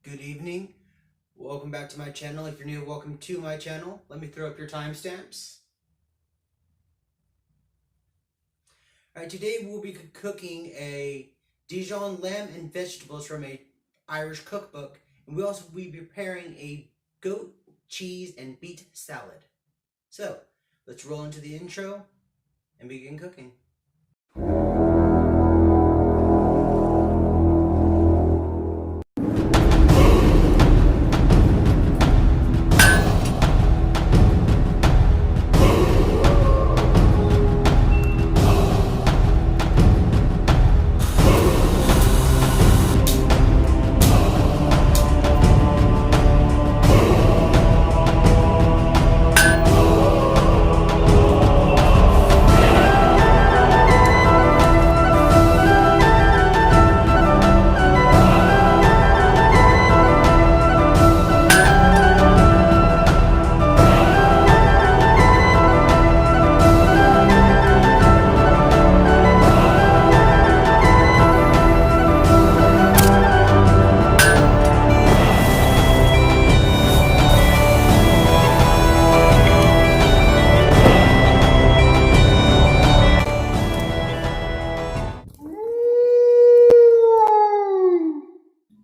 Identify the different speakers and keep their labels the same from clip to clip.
Speaker 1: Good evening. Welcome back to my channel. If you're new, welcome to my channel. Let me throw up your timestamps. Alright, today we'll be cooking a Dijon lamb and vegetables from a Irish cookbook. And we'll also be preparing a goat, cheese, and beet salad. So, let's roll into the intro and begin cooking.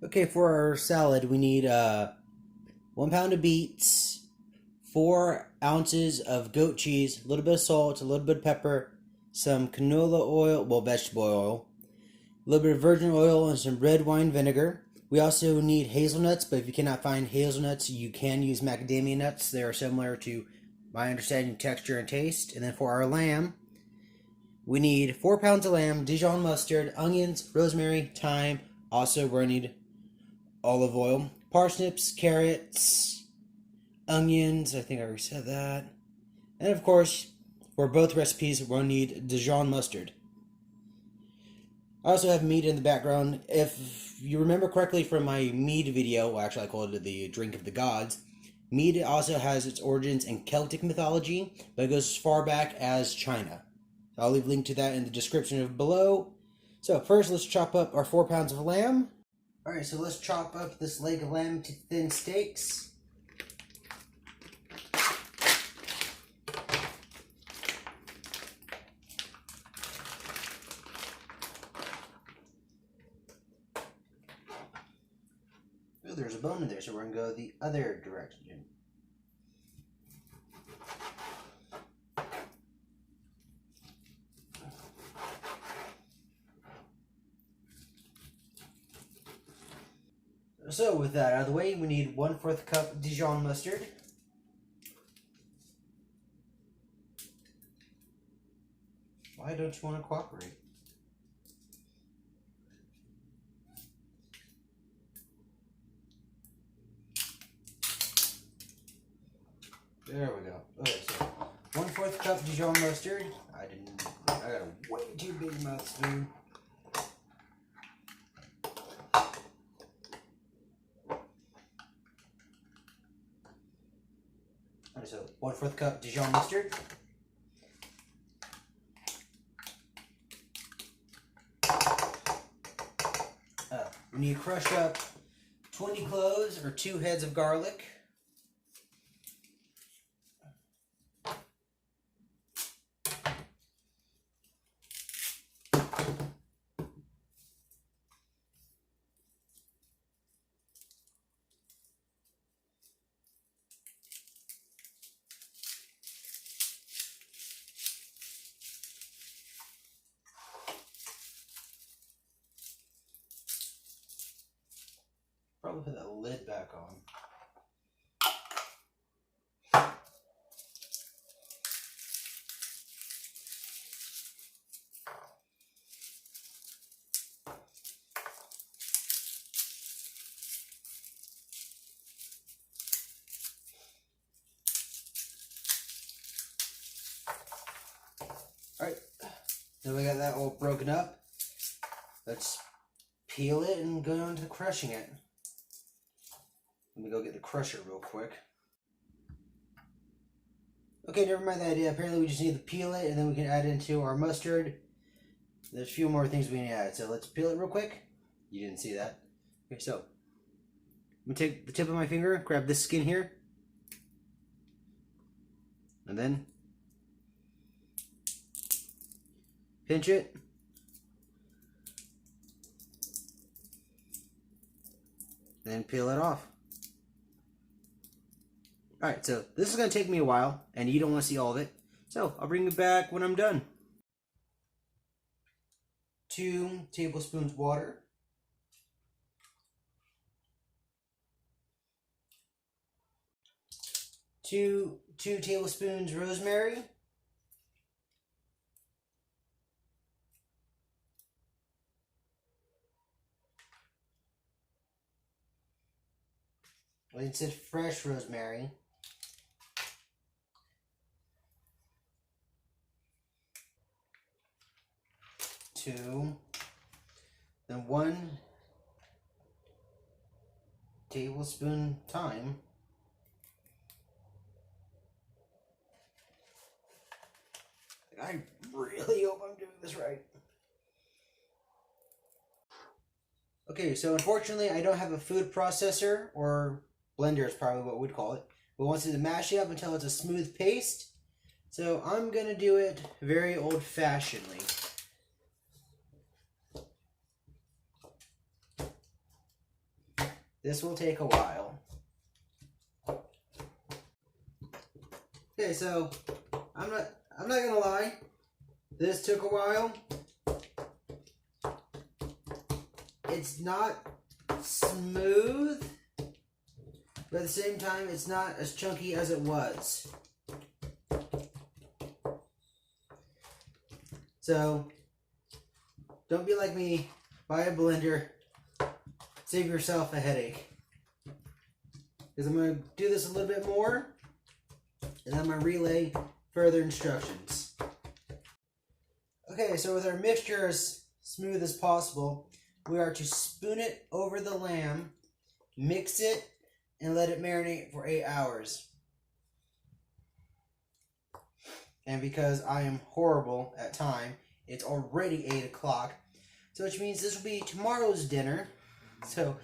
Speaker 1: Okay, for our salad, we need 1 pound of beets, 4 ounces of goat cheese, a little bit of salt, a little bit of pepper, some canola oil, well, vegetable oil, a little bit of virgin oil, and some red wine vinegar. We also need hazelnuts, but if you cannot find hazelnuts, you can use macadamia nuts. They are similar to my understanding, texture, and taste. And then for our lamb, we need 4 pounds of lamb, Dijon mustard, onions, rosemary, thyme. Also, we're going to need olive oil, parsnips, carrots, onions, I think I already said that. And of course, for both recipes, we'll need Dijon mustard. I also have mead in the background. If you remember correctly from my mead video, well, actually I called it the drink of the gods, mead also has its origins in Celtic mythology, but it goes as far back as China. I'll leave a link to that in the description below. So first, let's chop up our 4 pounds of lamb. Alright, so let's chop up this leg of lamb to thin steaks. Oh, there's a bone in there, so we're going to go the other direction. So with that out of the way, we need 1/4 cup Dijon mustard. Why don't you want to cooperate? There we go. Okay, so 1/4 cup Dijon mustard. I got a way too big mouth spoon. So 1/4 cup Dijon mustard. We need to crush up 20 cloves or 2 heads of garlic. Probably put that lid back on. Alright, now we got that all broken up. Let's peel it and go on to crushing it. Let me go get the crusher real quick. Okay, never mind the idea. Apparently we just need to peel it and then we can add it into our mustard. There's a few more things we need to add, so let's peel it real quick. You didn't see that. Okay, so I'm gonna take the tip of my finger, grab this skin here, and then pinch it. And then peel it off. Alright, so this is going to take me a while, and you don't want to see all of it. So, I'll bring it back when I'm done. 2 tablespoons water. 2 tablespoons rosemary. 'It said fresh rosemary. 2. Then 1 tablespoon thyme. I really hope I'm doing this right. Okay, so unfortunately I don't have a food processor, or blender is probably what we'd call it. But wants to mash it up until it's a smooth paste. So I'm going to do it very old-fashionedly. This will take a while. Okay, so I'm not gonna lie. This took a while. It's not smooth, but at the same time, it's not as chunky as it was. So don't be like me. Buy a blender. Save yourself a headache. Because I'm going to do this a little bit more, and I'm going to relay further instructions. Okay, so with our mixture as smooth as possible, we are to spoon it over the lamb, mix it, and let it marinate for 8 hours. And because I am horrible at time, it's already 8 o'clock, so which means this will be tomorrow's dinner. So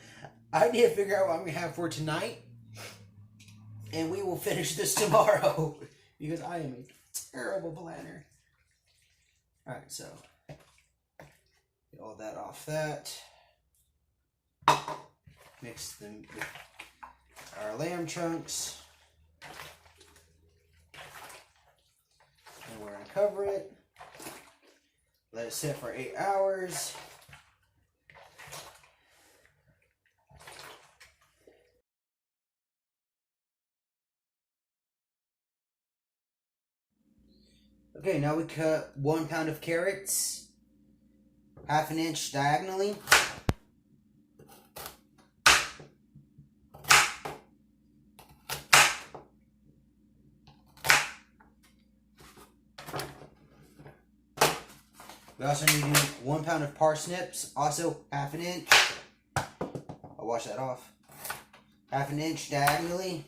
Speaker 1: I need to figure out what I'm going to have for tonight, and we will finish this tomorrow because I am a terrible planner. Alright, so get all that off that. Mix them with our lamb chunks. And we're going to cover it. Let it sit for 8 hours. Okay, now we cut 1 pound of carrots, 1/2 inch diagonally. We also need to do 1 pound of parsnips, also 1/2 inch. I'll wash that off. 1/2 inch diagonally.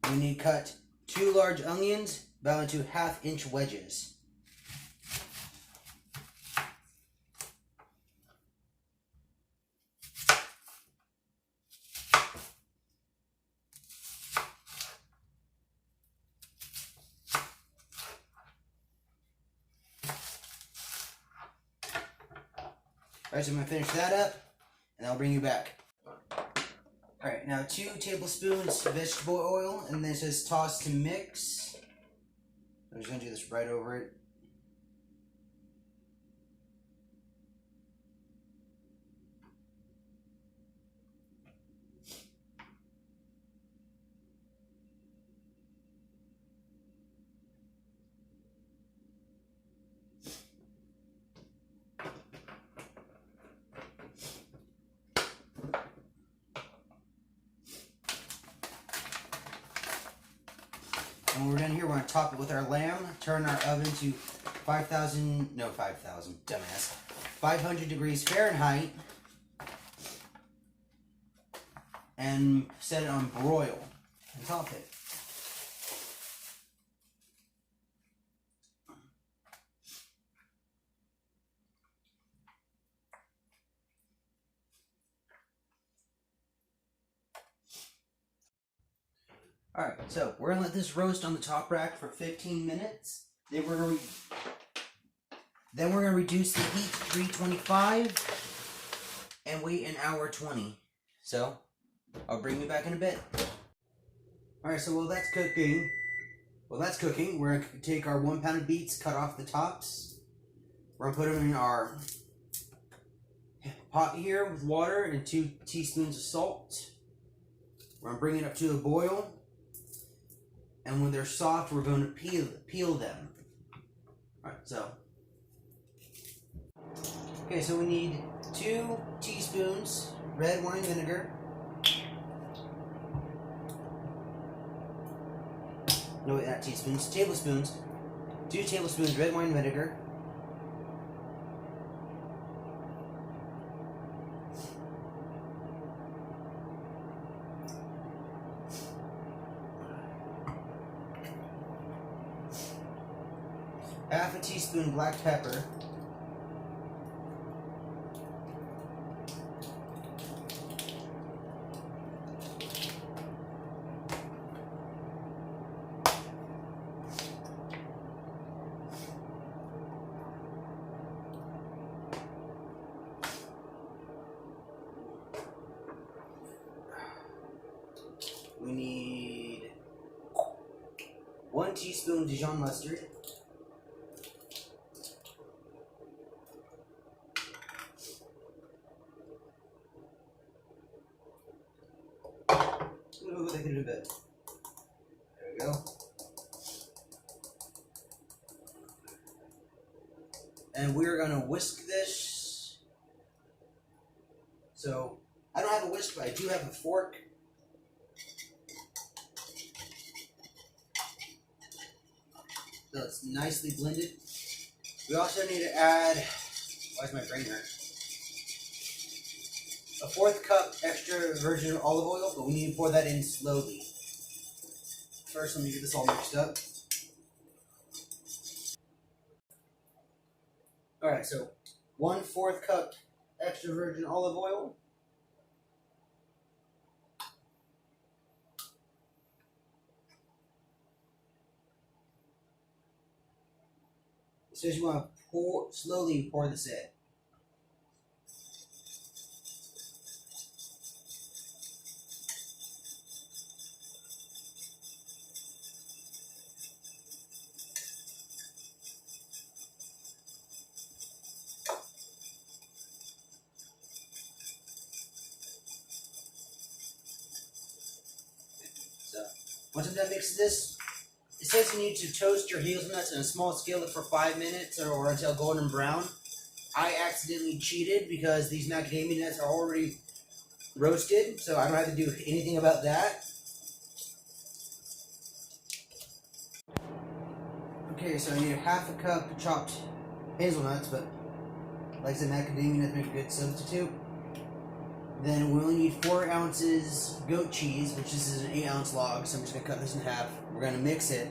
Speaker 1: We need to cut 2 large onions about into 1/2 inch wedges. Alright, so I'm going to finish that up, and I'll bring you back. Alright, now 2 tablespoons vegetable oil, and this is toss to mix. I'm just going to do this right over it. And when we're done here, we're going to top it with our lamb, turn our oven to 500 degrees Fahrenheit. and set it on broil and top it. Alright, so we're going to let this roast on the top rack for 15 minutes. Then we're going to reduce the heat to 325 and wait an hour 20. So, I'll bring you back in a bit. Alright, so while that's cooking, we're going to take our 1 pound of beets, cut off the tops. We're going to put them in our pot here with water and 2 teaspoons of salt. We're going to bring it up to a boil. And when they're soft, we're going to peel them. Alright, so. Okay, so we need 2 teaspoons red wine vinegar. No, wait, not teaspoons, tablespoons. 2 tablespoons red wine vinegar. Half a teaspoon black pepper. We need 1 teaspoon Dijon mustard. Ooh, they can do a bit. There we go. And we're gonna whisk this. So I don't have a whisk, but I do have a fork. So it's nicely blended. We also need to add, why is my brain hurt? A 1/4 cup extra virgin olive oil, but we need to pour that in slowly. First, let me get this all mixed up. Alright, so 1/4 cup extra virgin olive oil. It says you want to slowly pour this in. Once I'm done mixing this, it says you need to toast your hazelnuts in a small skillet for 5 minutes or until golden brown. I accidentally cheated because these macadamia nuts are already roasted, so I don't have to do anything about that. Okay, so I need 1/2 cup of chopped hazelnuts, but like I said, macadamia nuts make a good substitute. Then we only need 4 ounces goat cheese, which this is an 8-ounce log, so I'm just going to cut this in half. We're going to mix it.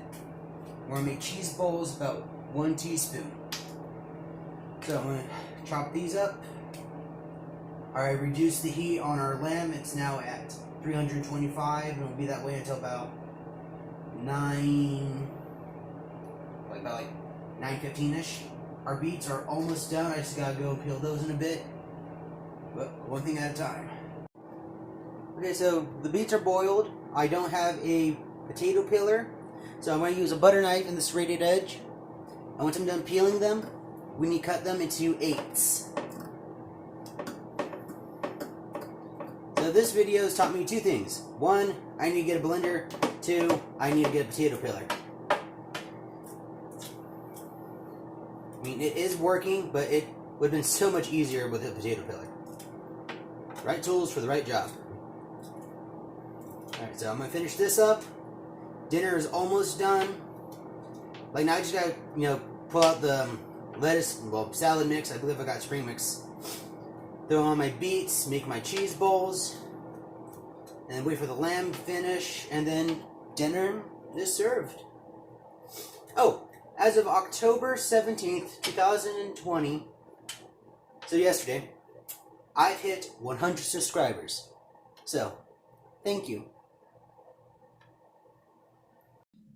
Speaker 1: We're going to make cheese balls about 1 teaspoon. So I'm going to chop these up. Alright, reduce the heat on our lamb. It's now at 325, and it'll be that way until about 9:15ish. Our beets are almost done. I just got to go peel those in a bit. But one thing at a time. Okay, so the beets are boiled. I don't have a potato peeler, so I'm going to use a butter knife in the serrated edge. And once I'm done peeling them, we need to cut them into 8s. So this video has taught me 2 things. 1, I need to get a blender. 2, I need to get a potato peeler. I mean, it is working, but it would have been so much easier with a potato peeler. Right tools for the right job. Alright, so I'm going to finish this up. Dinner is almost done. Like, now I just got to, pull out the lettuce, salad mix. I believe I got spring mix. Throw on my beets, make my cheese balls. and wait for the lamb to finish, and then dinner is served. Oh, as of October 17th, 2020, so yesterday, I've hit 100 subscribers. So, thank you.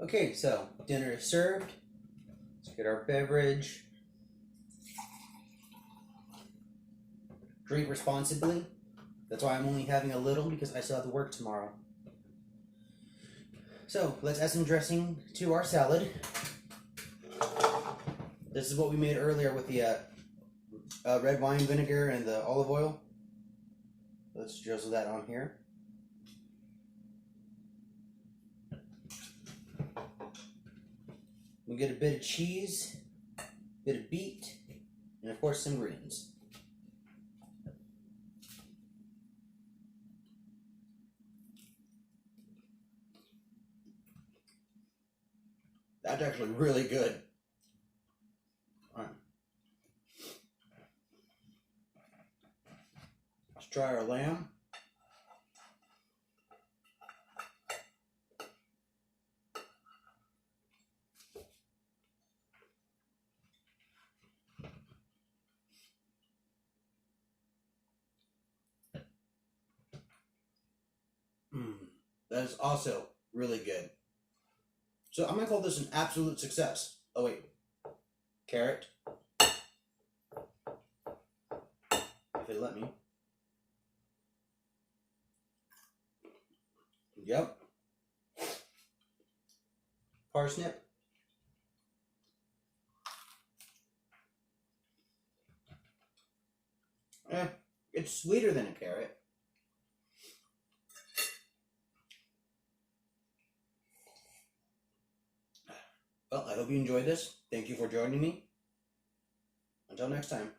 Speaker 1: Okay, so dinner is served. Let's get our beverage. Drink responsibly. That's why I'm only having a little, because I still have to work tomorrow. So, let's add some dressing to our salad. This is what we made earlier with the red wine vinegar and the olive oil. Let's drizzle that on here. We get a bit of cheese, a bit of beet, and of course some greens. That's actually really good. All right. Let's try our lamb. That is also really good. So I'm going to call this an absolute success. Oh wait, carrot. If it'll let me. Yep. Parsnip. It's sweeter than a carrot. Well, I hope you enjoyed this. Thank you for joining me. Until next time.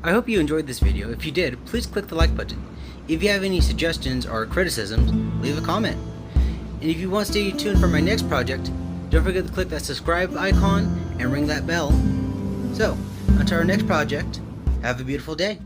Speaker 1: I hope you enjoyed this video. If you did, please click the like button. If you have any suggestions or criticisms, leave a comment. And if you want to stay tuned for my next project, don't forget to click that subscribe icon and ring that bell. So, until our next project, have a beautiful day.